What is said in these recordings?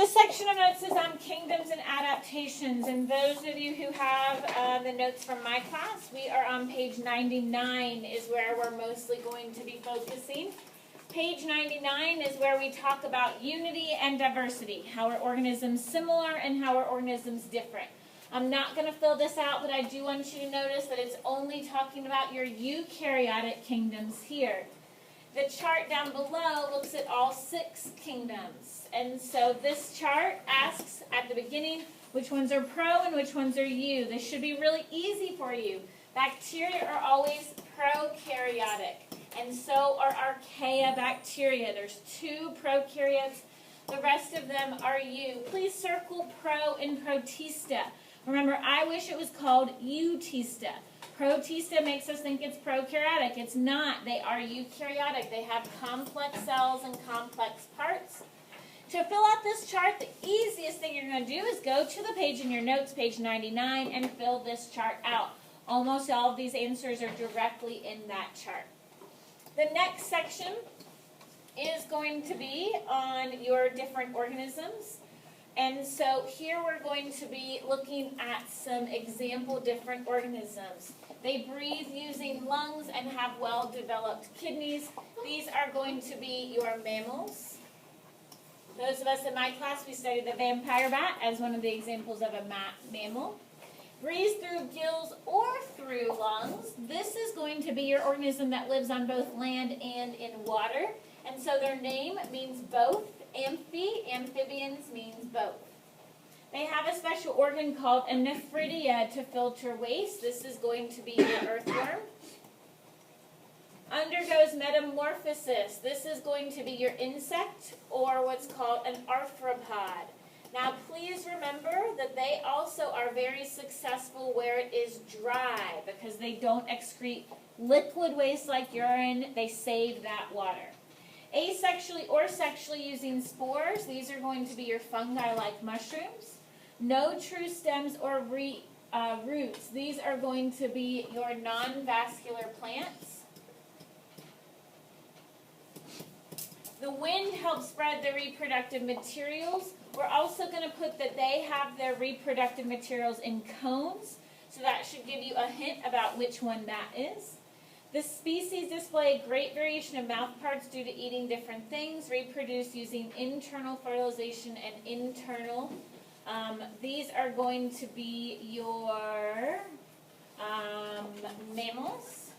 this section of notes is on kingdoms and adaptations, and those of you who have the notes from my class, we are on page 99 is where we're mostly going to be focusing. Page 99 is where we talk about unity and diversity. How are organisms similar and how are organisms different? I'm not going to fill this out, but I do want you to notice that it's only talking about your eukaryotic kingdoms here. The chart down below looks at all 6 kingdoms. And so this chart asks at the beginning which ones are pro and which ones are eu. This should be really easy for you. Bacteria are always prokaryotic. And so are archaea bacteria. There's 2 prokaryotes. The rest of them are eu. Please circle pro in protista. Remember, I wish it was called eutista. Protista makes us think it's prokaryotic. It's not. They are eukaryotic. They have complex cells and complex parts. To fill out this chart, the easiest thing you're going to do is go to the page in your notes, page 99, and fill this chart out. Almost all of these answers are directly in that chart. The next section is going to be on your different organisms. And so here we're going to be looking at some example different organisms. They breathe using lungs and have well-developed kidneys. These are going to be your mammals. Those of us in my class, we studied the vampire bat as one of the examples of a mammal. Breathes through gills or through lungs. This is going to be your organism that lives on both land and in water. And so their name means both. Amphibians means both. They have a special organ called a nephridia to filter waste. This is going to be your earthworm. Undergoes metamorphosis. This is going to be your insect or what's called an arthropod. Now please remember that they also are very successful where it is dry because they don't excrete liquid waste like urine. They save that water. Asexually or sexually using spores. These are going to be your fungi like mushrooms. No true stems or roots. These are going to be your non-vascular plants. The wind helps spread the reproductive materials. We're also going to put that they have their reproductive materials in cones. So that should give you a hint about which one that is. The species display great variation of mouth parts due to eating different things, reproduce using internal fertilization and internal. These are going to be your mammals.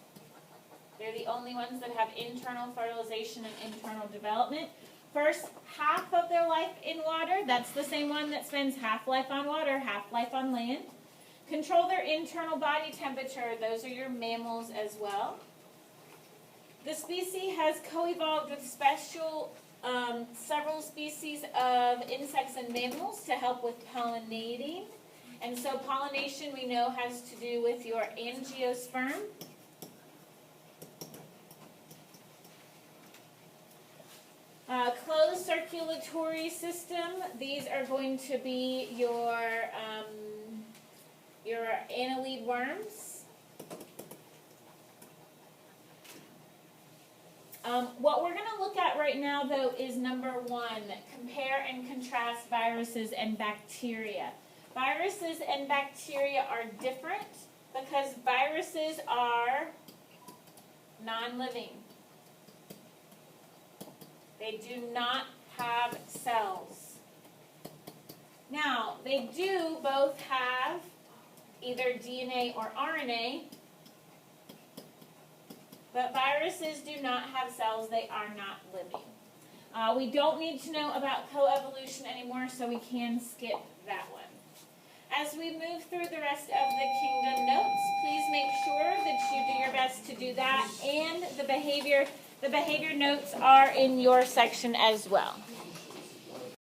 They're the only ones that have internal fertilization and internal development. First half of their life in water, that's the same one that spends half life on water, half life on land. Control their internal body temperature. Those are your mammals as well. The species has co-evolved with several species of insects and mammals to help with pollinating. And so pollination we know has to do with your angiosperm. Closed circulatory system. These are going to be your annelid worms. What we're going to look at right now, though, is number 1, compare and contrast viruses and bacteria. Viruses and bacteria are different because viruses are non-living. They do not have cells. Now, they do both have either DNA or RNA, but viruses do not have cells. They are not living. We don't need to know about coevolution anymore, so we can skip that one. As we move through the rest of the kingdom notes, please make sure that you do your best to do that, and the behavior notes are in your section as well.